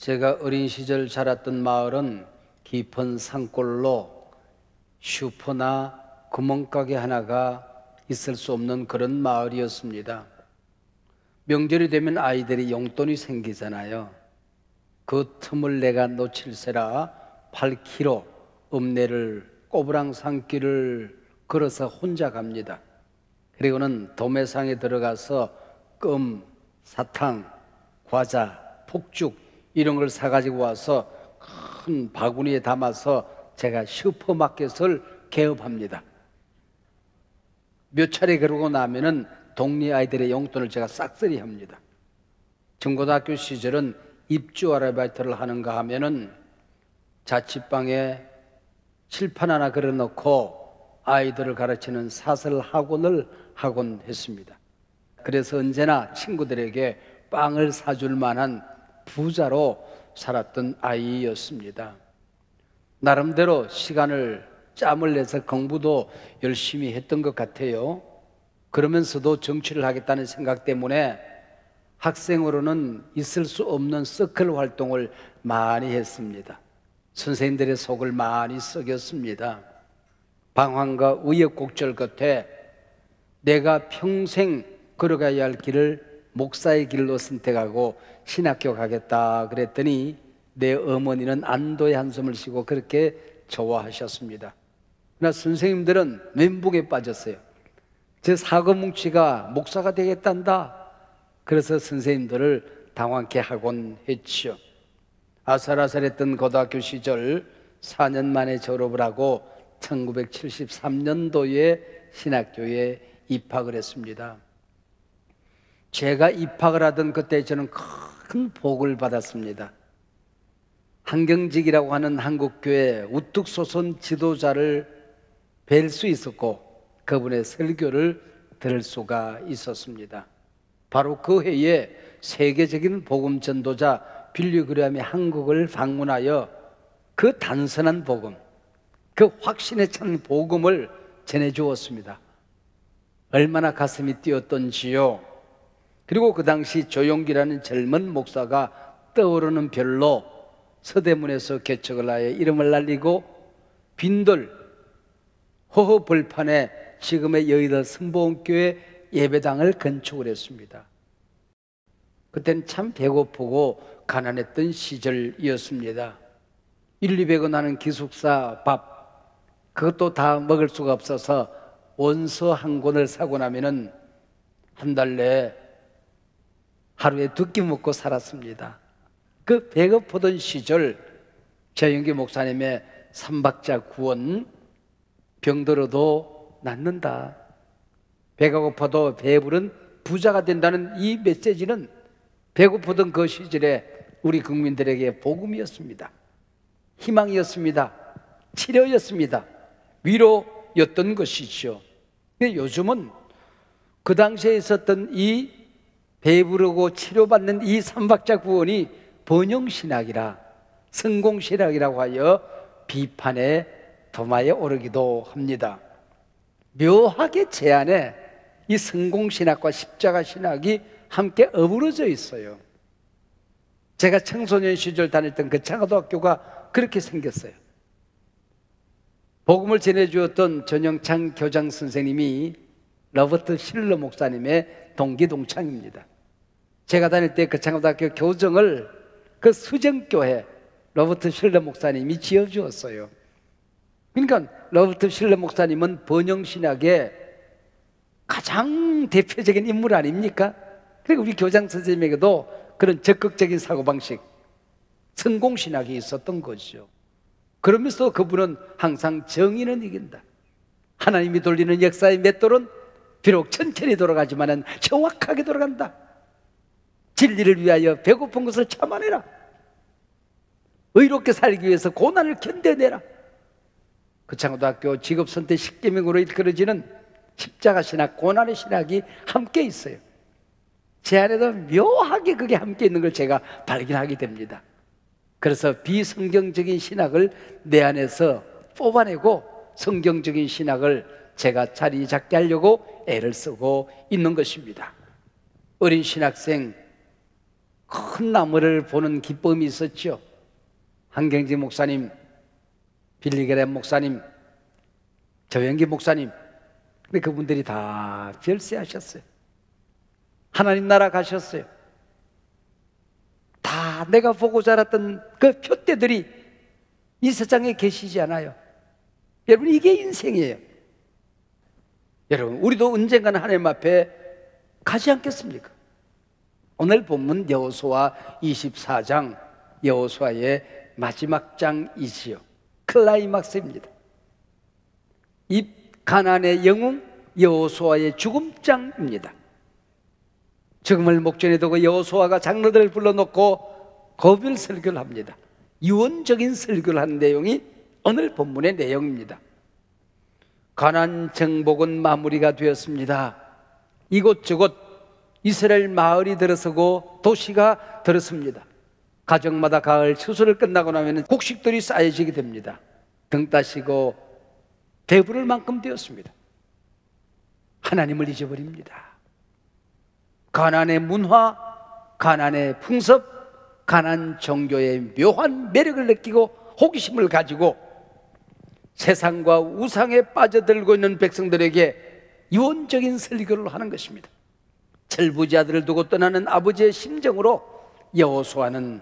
제가 어린 시절 자랐던 마을은 깊은 산골로 슈퍼나 구멍가게 하나가 있을 수 없는 그런 마을이었습니다. 명절이 되면 아이들이 용돈이 생기잖아요. 그 틈을 내가 놓칠세라 8km 읍내를 꼬부랑 산길을 걸어서 혼자 갑니다. 그리고는 도매상에 들어가서 껌, 사탕, 과자, 폭죽 이런 걸 사가지고 와서 큰 바구니에 담아서 제가 슈퍼마켓을 개업합니다. 몇 차례 그러고 나면은 동네 아이들의 용돈을 제가 싹쓸이 합니다. 중고등학교 시절은 입주 아르바이트를 하는가 하면은 자취방에 칠판 하나 걸어놓고 아이들을 가르치는 사설 학원을 하곤 했습니다. 그래서 언제나 친구들에게 빵을 사줄 만한 부자로 살았던 아이였습니다. 나름대로 시간을 짬을 내서 공부도 열심히 했던 것 같아요. 그러면서도 정치를 하겠다는 생각 때문에 학생으로는 있을 수 없는 서클 활동을 많이 했습니다. 선생님들의 속을 많이 썩였습니다. 방황과 우여곡절 끝에 내가 평생 걸어가야 할 길을 목사의 길로 선택하고 신학교 가겠다 그랬더니 내 어머니는 안도의 한숨을 쉬고 그렇게 좋아하셨습니다. 그러나 선생님들은 멘붕에 빠졌어요. 저 사고뭉치가 목사가 되겠단다. 그래서 선생님들을 당황케 하곤 했죠. 아슬아슬했던 고등학교 시절 4년 만에 졸업을 하고 1973년도에 신학교에 입학을 했습니다. 제가 입학을 하던 그때 저는 큰 복을 받았습니다. 한경직이라고 하는 한국교회 우뚝 솟은 지도자를 뵐 수 있었고 그분의 설교를 들을 수가 있었습니다. 바로 그 해에 세계적인 복음 전도자 빌리 그레함이 한국을 방문하여 그 단순한 복음, 그 확신에 찬 복음을 전해주었습니다. 얼마나 가슴이 뛰었던지요. 그리고 그 당시 조용기라는 젊은 목사가 떠오르는 별로 서대문에서 개척을 하여 이름을 날리고 빈들 허허벌판에 지금의 여의도 선보원교회 예배당을 건축을 했습니다. 그때는 참 배고프고 가난했던 시절이었습니다. 1,200원 하는 기숙사 밥 그것도 다 먹을 수가 없어서 원서 한 권을 사고 나면은 한 달 내에 하루에 2끼 먹고 살았습니다. 그 배고프던 시절 최영기 목사님의 삼박자 구원 병들어도 낫는다. 배가 고파도 배부른 부자가 된다는 이 메시지는 배고프던 그 시절에 우리 국민들에게 복음이었습니다. 희망이었습니다. 치료였습니다. 위로였던 것이죠. 근데 요즘은 그 당시에 있었던 이 배부르고 치료받는 이 삼박자 구원이 번영신학이라 성공신학이라고 하여 비판의 도마에 오르기도 합니다. 묘하게 제 안에 이 성공신학과 십자가신학이 함께 어우러져 있어요. 제가 청소년 시절 다녔던 그 창고등학교가 그렇게 생겼어요. 복음을 전해주었던 전영창 교장 선생님이 로버트 실러 목사님의 동기동창입니다. 제가 다닐 때 그 창고등학교 교정을 그 수정교회 로버트 실러 목사님이 지어주었어요. 그러니까 로버트 실러 목사님은 번영신학의 가장 대표적인 인물 아닙니까? 그리고 우리 교장 선생님에게도 그런 적극적인 사고방식, 성공신학이 있었던 거죠. 그러면서 그분은 항상 정의는 이긴다. 하나님이 돌리는 역사의 맷돌은 비록 천천히 돌아가지만은 정확하게 돌아간다. 진리를 위하여 배고픈 것을 참아내라. 의롭게 살기 위해서 고난을 견뎌내라. 그 창고등학교 직업선택 10계명으로 이끌어지는 십자가신학, 고난의 신학이 함께 있어요. 제 안에도 묘하게 그게 함께 있는 걸 제가 발견하게 됩니다. 그래서 비성경적인 신학을 내 안에서 뽑아내고 성경적인 신학을 제가 자리 잡게 하려고 애를 쓰고 있는 것입니다. 어린 신학생 큰 나무를 보는 기쁨이 있었죠. 한경지 목사님, 빌리그램 목사님, 저영기 목사님, 근데 그분들이 다 별세하셨어요. 하나님 나라 가셨어요. 다 내가 보고 자랐던 그 표대들이 이 세상에 계시지 않아요. 여러분, 이게 인생이에요. 여러분, 우리도 언젠가는 하나님 앞에 가지 않겠습니까? 오늘 본문 여호수아 24장, 여호수아의 마지막 장이지요. 클라이막스입니다. 이 가나안의 영웅 여호수아의 죽음장입니다. 죽음을 목전에 두고 여호수아가 장로들을 불러놓고 고별 설교를 합니다. 유언적인 설교를 한 내용이 오늘 본문의 내용입니다. 가나안 정복은 마무리가 되었습니다. 이곳저곳 이스라엘 마을이 들어서고 도시가 들었습니다. 가정마다 가을 추수를 끝나고 나면 곡식들이 쌓여지게 됩니다. 등 따시고 배부를 만큼 되었습니다. 하나님을 잊어버립니다. 가나안의 문화, 가나안의 풍습, 가나안 종교의 묘한 매력을 느끼고 호기심을 가지고 세상과 우상에 빠져들고 있는 백성들에게 유언적인 설교를 하는 것입니다. 철부지 아들을 두고 떠나는 아버지의 심정으로 여호수아는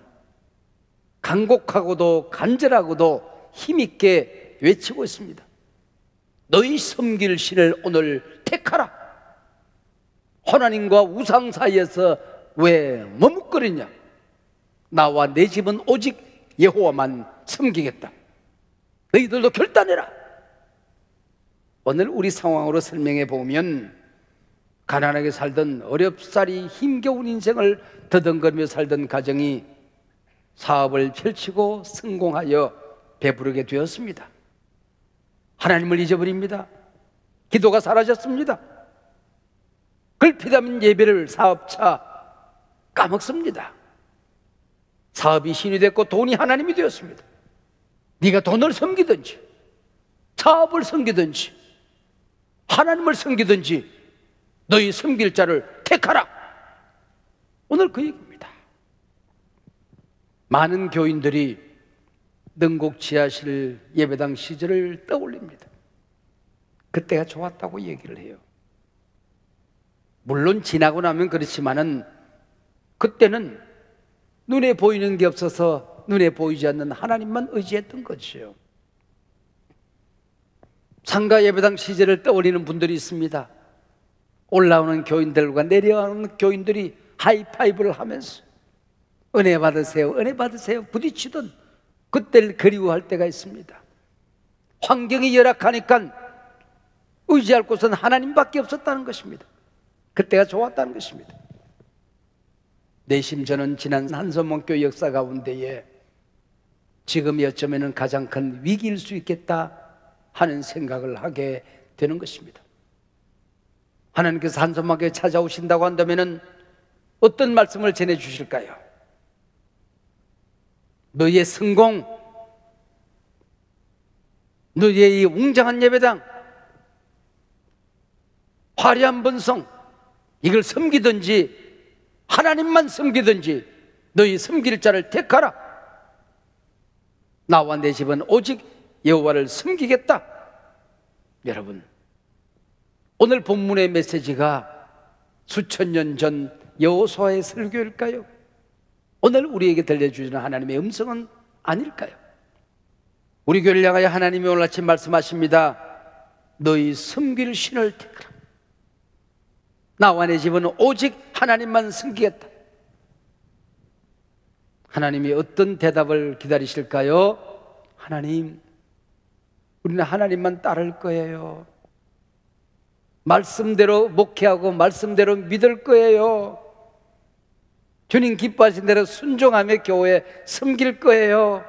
간곡하고도 간절하고도 힘있게 외치고 있습니다. 너희 섬길 신을 오늘 택하라. 하나님과 우상 사이에서 왜 머뭇거리냐? 나와 내 집은 오직 여호와만 섬기겠다. 너희들도 결단해라. 오늘 우리 상황으로 설명해 보면 가난하게 살던 어렵사리 힘겨운 인생을 더듬거리며 살던 가정이 사업을 펼치고 성공하여 배부르게 되었습니다. 하나님을 잊어버립니다. 기도가 사라졌습니다. 걸핏하면 예배를 사업차 까먹습니다. 사업이 신이 됐고 돈이 하나님이 되었습니다. 네가 돈을 섬기든지 사업을 섬기든지 하나님을 섬기든지 너희 섬길 자를 택하라. 오늘 그 얘기입니다. 많은 교인들이 능곡 지하실 예배당 시절을 떠올립니다. 그때가 좋았다고 얘기를 해요. 물론 지나고 나면 그렇지만은 그때는 눈에 보이는 게 없어서 눈에 보이지 않는 하나님만 의지했던 것이에요. 상가 예배당 시절을 떠올리는 분들이 있습니다. 올라오는 교인들과 내려오는 교인들이 하이파이브를 하면서 은혜 받으세요, 은혜 받으세요 부딪히던 그때를 그리워할 때가 있습니다. 환경이 열악하니까 의지할 곳은 하나님밖에 없었다는 것입니다. 그때가 좋았다는 것입니다. 내심 저는 지난 한선문교회 역사 가운데에 지금이 어쩌면 가장 큰 위기일 수 있겠다 하는 생각을 하게 되는 것입니다. 하나님께서 한선문교회에 찾아오신다고 한다면 어떤 말씀을 전해주실까요? 너희의 성공, 너희의 이 웅장한 예배당, 화려한 번성, 이걸 섬기든지 하나님만 섬기든지 너희 섬길 자를 택하라. 나와 내 집은 오직 여호와를 섬기겠다. 여러분, 오늘 본문의 메시지가 수천 년 전 여호수아의 설교일까요? 오늘 우리에게 들려주시는 하나님의 음성은 아닐까요? 우리 교회를 향하여 하나님이 오늘 아침 말씀하십니다. 너희 섬길 신을 택하라. 나와 내 집은 오직 하나님만 섬기겠다. 하나님이 어떤 대답을 기다리실까요? 하나님, 우리는 하나님만 따를 거예요. 말씀대로 목회하고 말씀대로 믿을 거예요. 주님 기뻐하신 대로 순종하며 교회 섬길 거예요.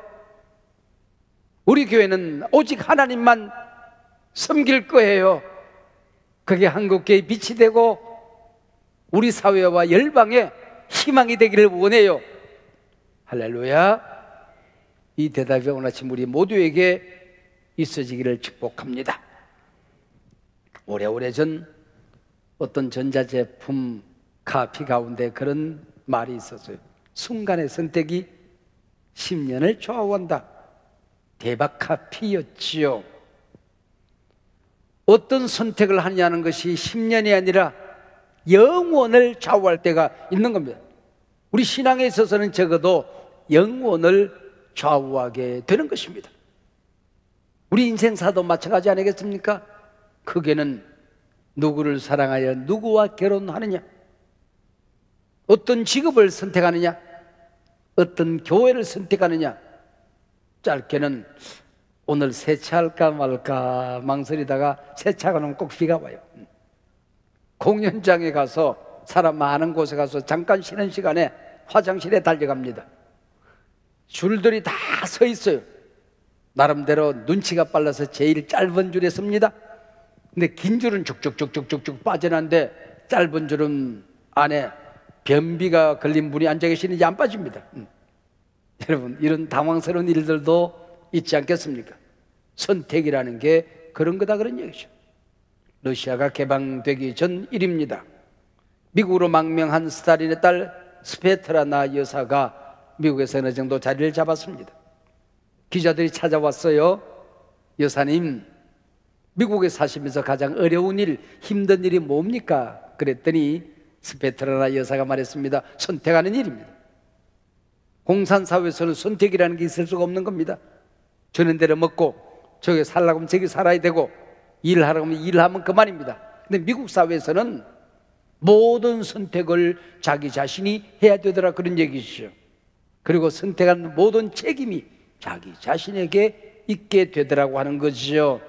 우리 교회는 오직 하나님만 섬길 거예요. 그게 한국교회의 빛이 되고 우리 사회와 열방의 희망이 되기를 원해요. 할렐루야. 이 대답이 오늘 아침 우리 모두에게 있어지기를 축복합니다. 오래오래전 어떤 전자제품 카피 가운데 그런 말이 있었어요. 순간의 선택이 10년을 좌우한다. 대박카 피였지요. 어떤 선택을 하냐는 것이 10년이 아니라 영원을 좌우할 때가 있는 겁니다. 우리 신앙에 있어서는 적어도 영원을 좌우하게 되는 것입니다. 우리 인생사도 마찬가지 아니겠습니까? 크게는 누구를 사랑하여 누구와 결혼하느냐, 어떤 직업을 선택하느냐, 어떤 교회를 선택하느냐, 짧게는 오늘 세차할까 말까 망설이다가 세차가 나면 꼭 비가 와요. 공연장에 가서 사람 많은 곳에 가서 잠깐 쉬는 시간에 화장실에 달려갑니다. 줄들이 다 서 있어요. 나름대로 눈치가 빨라서 제일 짧은 줄에 섭니다. 근데 긴 줄은 쭉쭉쭉쭉쭉 빠져나는데 짧은 줄은 안에 변비가 걸린 분이 앉아 계시는지 안 빠집니다. 여러분, 이런 당황스러운 일들도 있지 않겠습니까? 선택이라는 게 그런 거다, 그런 얘기죠. 러시아가 개방되기 전 일입니다. 미국으로 망명한 스탈린의 딸 스베트라나 여사가 미국에서 어느 정도 자리를 잡았습니다. 기자들이 찾아왔어요. 여사님, 미국에 사시면서 가장 어려운 일, 힘든 일이 뭡니까? 그랬더니 스베트라나 여사가 말했습니다. 선택하는 일입니다. 공산사회에서는 선택이라는 게 있을 수가 없는 겁니다. 주는 대로 먹고, 저기 살라고 하면 저기 살아야 되고, 일하라고 하면 일하면 그만입니다. 근데 미국 사회에서는 모든 선택을 자기 자신이 해야 되더라, 그런 얘기죠. 그리고 선택한 모든 책임이 자기 자신에게 있게 되더라고 하는 거죠.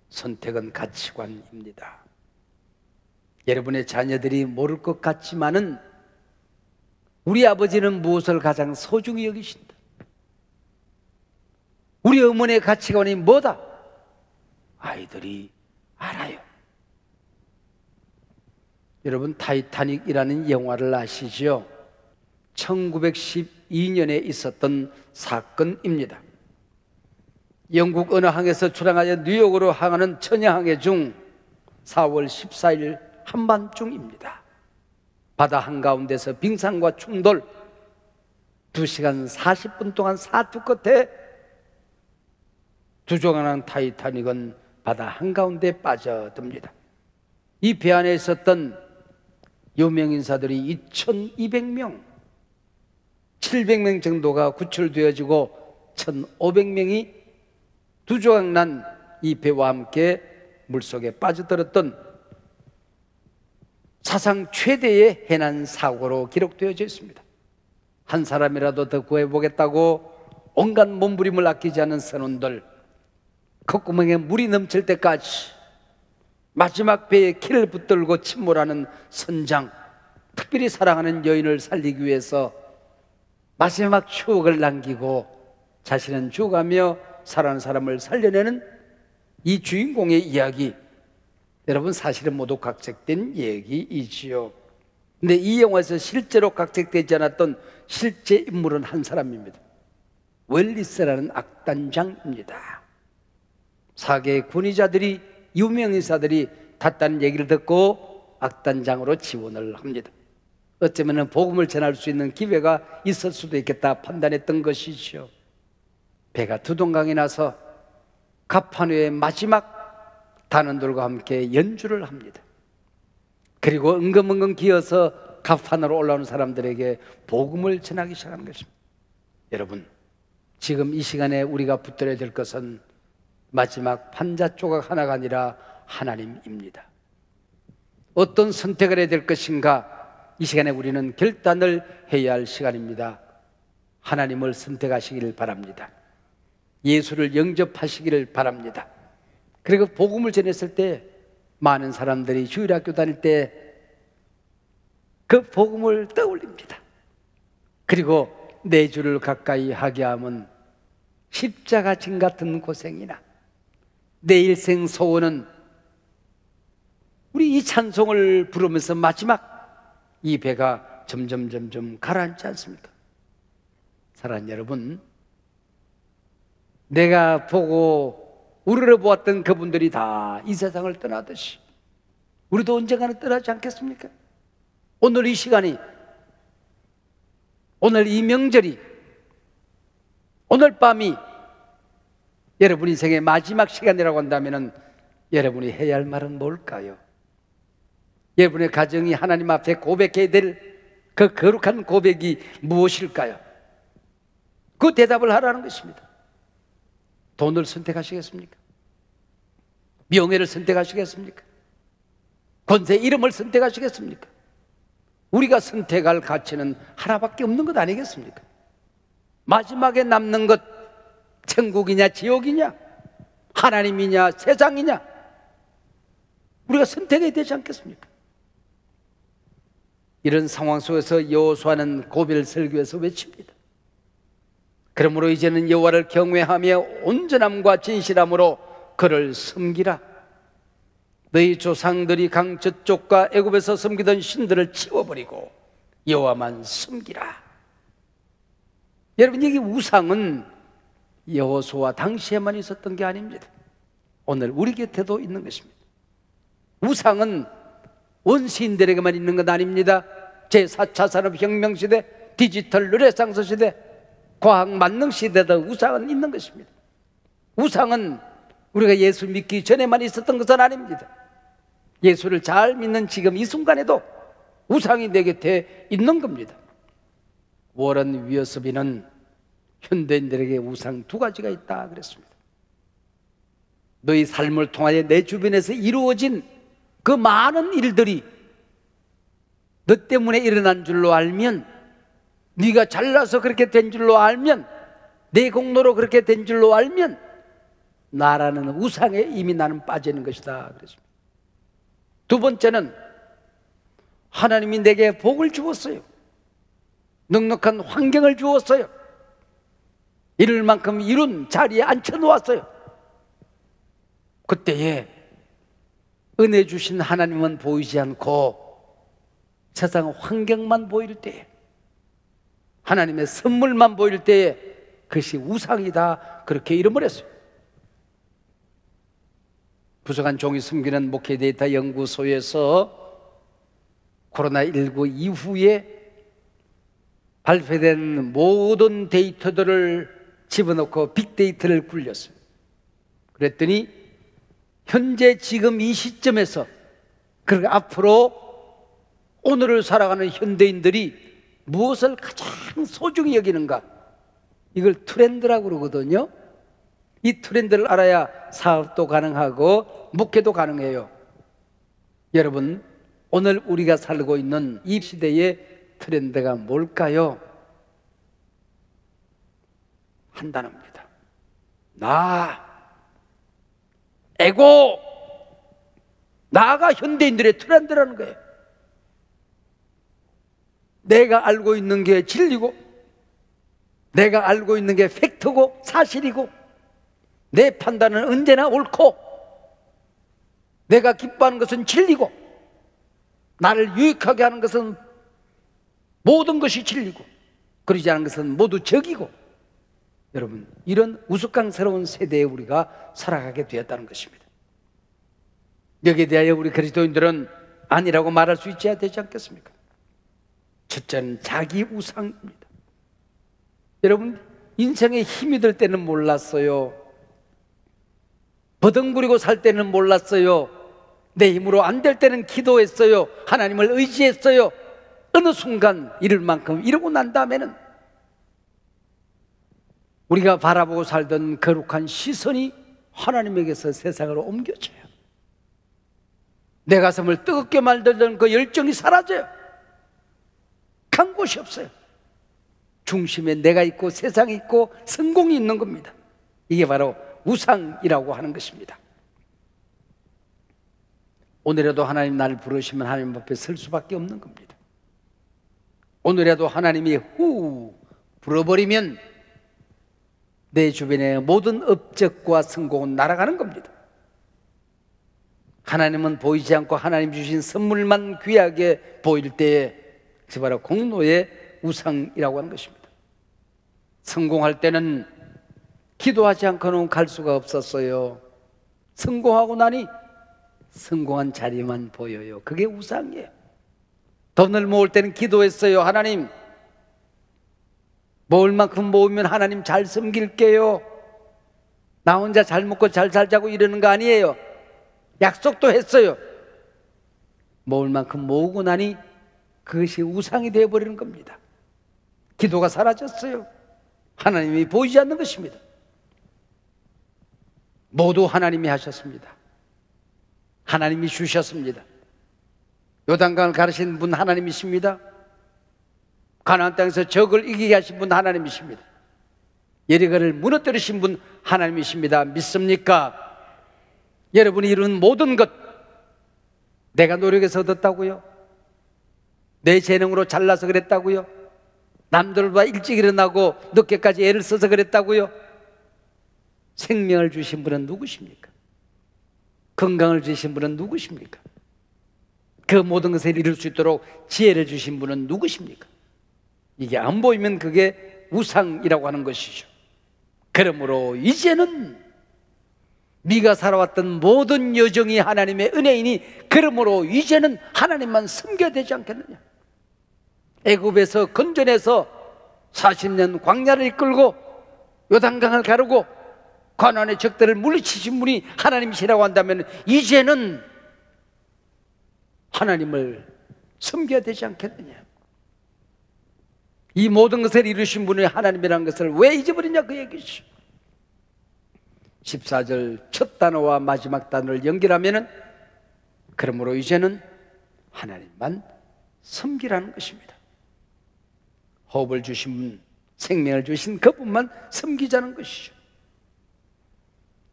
선택은 가치관입니다. 여러분의 자녀들이 모를 것 같지만은 우리 아버지는 무엇을 가장 소중히 여기신다. 우리 어머니의 가치관이 뭐다? 아이들이 알아요. 여러분, 타이타닉이라는 영화를 아시죠? 1912년에 있었던 사건입니다. 영국 어느 항에서 출항하여 뉴욕으로 항하는 천여항해 중 4월 14일 한밤중입니다. 바다 한가운데서 빙산과 충돌 2시간 40분 동안 사투 끝에 두조간한 타이타닉은 바다 한가운데 빠져듭니다. 이 배 안에 있었던 유명인사들이 2200명, 700명 정도가 구출되어지고 1500명이 두조각난 이 배와 함께 물속에 빠져들었던 사상 최대의 해난 사고로 기록되어져 있습니다. 한 사람이라도 더 구해보겠다고 온갖 몸부림을 아끼지 않은 선원들, 콧구멍에 물이 넘칠 때까지 마지막 배에 키를 붙들고 침몰하는 선장, 특별히 사랑하는 여인을 살리기 위해서 마지막 추억을 남기고 자신은 죽어가며 사랑하는 사람을 살려내는 이 주인공의 이야기, 여러분 사실은 모두 각색된 얘기이지요. 근데 이 영화에서 실제로 각색되지 않았던 실제 인물은 한 사람입니다. 웰리스라는 악단장입니다. 사계의 권위자들이, 유명인사들이 탔다는 얘기를 듣고 악단장으로 지원을 합니다. 어쩌면 복음을 전할 수 있는 기회가 있을 수도 있겠다 판단했던 것이죠. 배가 두동강에 나서 갑판회의 마지막 단원들과 함께 연주를 합니다. 그리고 은근은근 기어서 갑판으로 올라오는 사람들에게 복음을 전하기 시작하는 것입니다. 여러분, 지금 이 시간에 우리가 붙들어야 될 것은 마지막 판자 조각 하나가 아니라 하나님입니다. 어떤 선택을 해야 될 것인가? 이 시간에 우리는 결단을 해야 할 시간입니다. 하나님을 선택하시기를 바랍니다. 예수를 영접하시기를 바랍니다. 그리고 복음을 전했을 때 많은 사람들이 주일학교 다닐 때 그 복음을 떠올립니다. 그리고 내 주를 가까이 하게 하면 십자가 진 같은 고생이나 내 일생 소원은, 우리 이 찬송을 부르면서 마지막 이 배가 점점 가라앉지 않습니까? 사랑하는 여러분, 내가 보고 우러러보았던 그분들이 다 이 세상을 떠나듯이 우리도 언젠가는 떠나지 않겠습니까? 오늘 이 시간이 오늘 이 명절이, 오늘 밤이 여러분 인생의 마지막 시간이라고 한다면 여러분이 해야 할 말은 뭘까요? 여러분의 가정이 하나님 앞에 고백해야 될 그 거룩한 고백이 무엇일까요? 그 대답을 하라는 것입니다. 돈을 선택하시겠습니까? 명예를 선택하시겠습니까? 권세 이름을 선택하시겠습니까? 우리가 선택할 가치는 하나밖에 없는 것 아니겠습니까? 마지막에 남는 것, 천국이냐 지옥이냐, 하나님이냐 세상이냐, 우리가 선택해야 되지 않겠습니까? 이런 상황 속에서 여호수아는 고별 설교에서 외칩니다. 그러므로 이제는 여호와를 경외하며 온전함과 진실함으로 그를 섬기라. 너희 조상들이 강 저쪽과 애굽에서 섬기던 신들을 치워버리고 여호와만 섬기라. 여러분, 이게 우상은 여호수아 당시에만 있었던 게 아닙니다. 오늘 우리 곁에도 있는 것입니다. 우상은 원시인들에게만 있는 것 아닙니다. 제4차 산업혁명 시대, 디지털 르네상스 시대, 과학 만능 시대도 우상은 있는 것입니다. 우상은 우리가 예수 믿기 전에만 있었던 것은 아닙니다. 예수를 잘 믿는 지금 이 순간에도 우상이 내 곁에 있는 겁니다. 워런 위어스비는 현대인들에게 우상 두 가지가 있다 그랬습니다. 너희 삶을 통하여 내 주변에서 이루어진 그 많은 일들이 너 때문에 일어난 줄로 알면, 네가 잘나서 그렇게 된 줄로 알면, 내 공로로 그렇게 된 줄로 알면 나라는 우상에 이미 나는 빠지는 것이다 그랬습니다. 두 번째는 하나님이 내게 복을 주었어요. 넉넉한 환경을 주었어요. 이룰 만큼 이룬 자리에 앉혀놓았어요. 그때에 은혜 주신 하나님은 보이지 않고 세상 환경만 보일 때에, 하나님의 선물만 보일 때에 그것이 우상이다 그렇게 이름을 했어요. 부석한 종이 숨기는 목회 데이터 연구소에서 코로나19 이후에 발표된 모든 데이터들을 집어넣고 빅데이터를 굴렸어요. 그랬더니 현재 지금 이 시점에서, 그리고 앞으로 오늘을 살아가는 현대인들이 무엇을 가장 소중히 여기는가, 이걸 트렌드라고 그러거든요. 이 트렌드를 알아야 사업도 가능하고 목회도 가능해요. 여러분, 오늘 우리가 살고 있는 이 시대의 트렌드가 뭘까요? 한 단어입니다. 에고, 나가 현대인들의 트렌드라는 거예요. 내가 알고 있는 게 진리고, 내가 알고 있는 게 팩트고 사실이고, 내 판단은 언제나 옳고, 내가 기뻐하는 것은 진리고, 나를 유익하게 하는 것은 모든 것이 진리고, 그러지 않은 것은 모두 적이고. 여러분, 이런 우스꽝스러운 세대에 우리가 살아가게 되었다는 것입니다. 여기에 대하여 우리 그리스도인들은 아니라고 말할 수 있어야 되지 않겠습니까? 첫째는 자기 우상입니다. 여러분, 인생에 힘이 들 때는 몰랐어요. 버덩구리고 살 때는 몰랐어요. 내 힘으로 안 될 때는 기도했어요. 하나님을 의지했어요. 어느 순간 이룰 만큼 이루고 난 다음에는 우리가 바라보고 살던 거룩한 시선이 하나님에게서 세상으로 옮겨져요. 내 가슴을 뜨겁게 만들던 그 열정이 사라져요. 간 곳이 없어요. 중심에 내가 있고 세상이 있고 성공이 있는 겁니다. 이게 바로 우상이라고 하는 것입니다. 오늘에도 하나님 나를 부르시면 하나님 앞에 설 수밖에 없는 겁니다. 오늘에도 하나님이 불어버리면 내 주변의 모든 업적과 성공은 날아가는 겁니다. 하나님은 보이지 않고 하나님 주신 선물만 귀하게 보일 때에 그것이 바로 공로의 우상이라고 하는 것입니다. 성공할 때는 기도하지 않고는 갈 수가 없었어요. 성공하고 나니 성공한 자리만 보여요. 그게 우상이에요. 돈을 모을 때는 기도했어요. 하나님, 모을 만큼 모으면 하나님 잘 섬길게요. 나 혼자 잘 먹고 잘 살자고 이러는 거 아니에요. 약속도 했어요. 모을 만큼 모으고 나니 그것이 우상이 되어버리는 겁니다. 기도가 사라졌어요. 하나님이 보이지 않는 것입니다. 모두 하나님이 하셨습니다. 하나님이 주셨습니다. 요단강을 가르신 분 하나님이십니다. 가나안 땅에서 적을 이기게 하신 분 하나님이십니다. 예리고를 무너뜨리신 분 하나님이십니다. 믿습니까? 여러분이 이룬 모든 것 내가 노력해서 얻었다고요? 내 재능으로 잘나서 그랬다고요? 남들보다 일찍 일어나고 늦게까지 애를 써서 그랬다고요? 생명을 주신 분은 누구십니까? 건강을 주신 분은 누구십니까? 그 모든 것을 이룰 수 있도록 지혜를 주신 분은 누구십니까? 이게 안 보이면 그게 우상이라고 하는 것이죠. 그러므로 이제는 네가 살아왔던 모든 여정이 하나님의 은혜이니 그러므로 이제는 하나님만 섬겨야 되지 않겠느냐. 애굽에서 건져내서 40년 광야를 이끌고 요단강을 가르고 가나안의 적들을 물리치신 분이 하나님이시라고 한다면 이제는 하나님을 섬겨야 되지 않겠느냐. 이 모든 것을 이루신 분이 하나님이라는 것을 왜 잊어버리냐 그 얘기죠. 14절 첫 단어와 마지막 단어를 연결하면은 그러므로 이제는 하나님만 섬기라는 것입니다. 호흡을 주신 분, 생명을 주신 그분만 섬기자는 것이죠.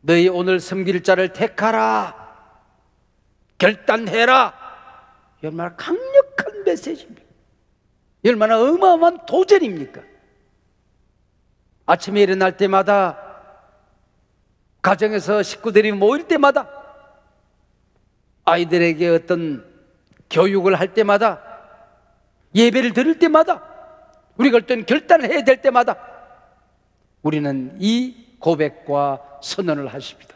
너희 오늘 섬길 자를 택하라, 결단해라. 이 얼마나 강력한 메시지입니까? 이 얼마나 어마어마한 도전입니까? 아침에 일어날 때마다, 가정에서 식구들이 모일 때마다, 아이들에게 어떤 교육을 할 때마다, 예배를 드릴 때마다, 우리가 어떤 결단을 해야 될 때마다 우리는 이 고백과 선언을 하십니다.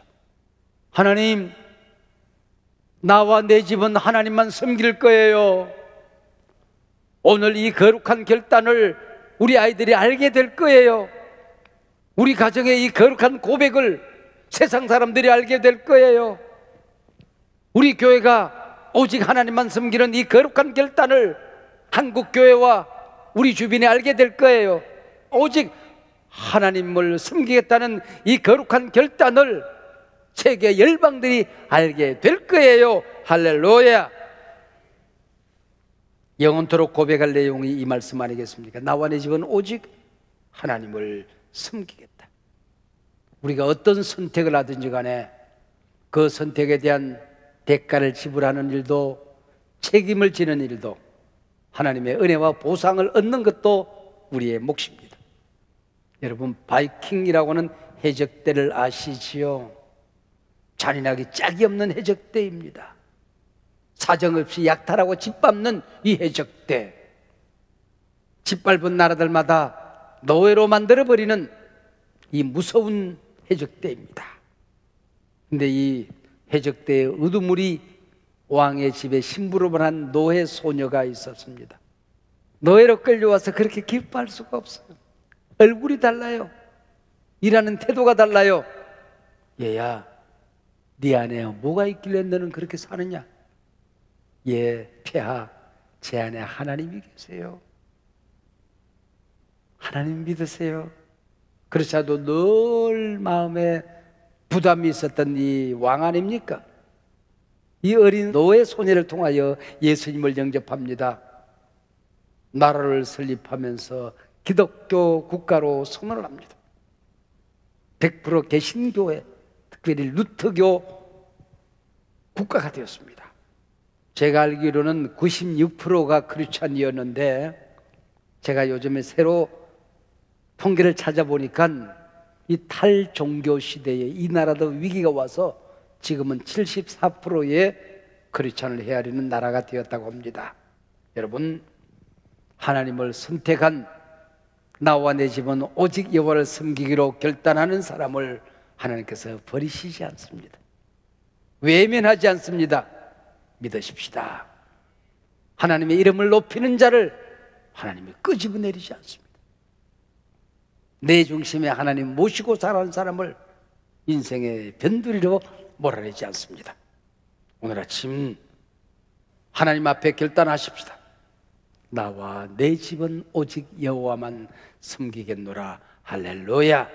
하나님, 나와 내 집은 하나님만 섬길 거예요. 오늘 이 거룩한 결단을 우리 아이들이 알게 될 거예요. 우리 가정의 이 거룩한 고백을 세상 사람들이 알게 될 거예요. 우리 교회가 오직 하나님만 섬기는 이 거룩한 결단을 한국 교회와 우리 주변에 알게 될 거예요. 오직 하나님을 섬기겠다는 이 거룩한 결단을 세계 열방들이 알게 될 거예요. 할렐루야. 영원토록 고백할 내용이 이 말씀 아니겠습니까? 나와 내 집은 오직 하나님을 섬기겠다. 우리가 어떤 선택을 하든지 간에 그 선택에 대한 대가를 지불하는 일도, 책임을 지는 일도, 하나님의 은혜와 보상을 얻는 것도 우리의 몫입니다. 여러분, 바이킹이라고 하는 해적대를 아시지요? 잔인하기 짝이 없는 해적대입니다. 사정없이 약탈하고 짓밟는 이 해적대, 짓밟은 나라들마다 노예로 만들어버리는 이 무서운 해적대입니다. 근데 이 해적대의 으두물이 왕의 집에 심부름을 한 노예 소녀가 있었습니다. 노예로 끌려와서 그렇게 기뻐할 수가 없어요. 얼굴이 달라요. 일하는 태도가 달라요. 얘야, 네 안에 뭐가 있길래 너는 그렇게 사느냐? 예, 폐하, 제 안에 하나님이 계세요. 하나님 믿으세요. 그렇지 않아도 늘 마음에 부담이 있었던 이 왕 아닙니까? 이 어린 노예 소녀를 통하여 예수님을 영접합니다. 나라를 설립하면서 기독교 국가로 선언을 합니다. 100% 개신교회, 특별히 루터교 국가가 되었습니다. 제가 알기로는 96%가 크리스찬이었는데 제가 요즘에 새로 통계를 찾아보니까 이 탈종교 시대에 이 나라도 위기가 와서 지금은 74%의 크리스찬을 헤아리는 나라가 되었다고 합니다. 여러분, 하나님을 선택한 나와 내 집은 오직 여호와를 섬기기로 결단하는 사람을 하나님께서 버리시지 않습니다. 외면하지 않습니다. 믿으십시다. 하나님의 이름을 높이는 자를 하나님이 끄집어내리지 않습니다. 내 중심에 하나님 모시고 살아가는 사람을 인생의 변두리로 몰아내지 않습니다. 오늘 아침 하나님 앞에 결단하십시다. 나와 내 집은 오직 여호와만 섬기겠노라. 할렐루야.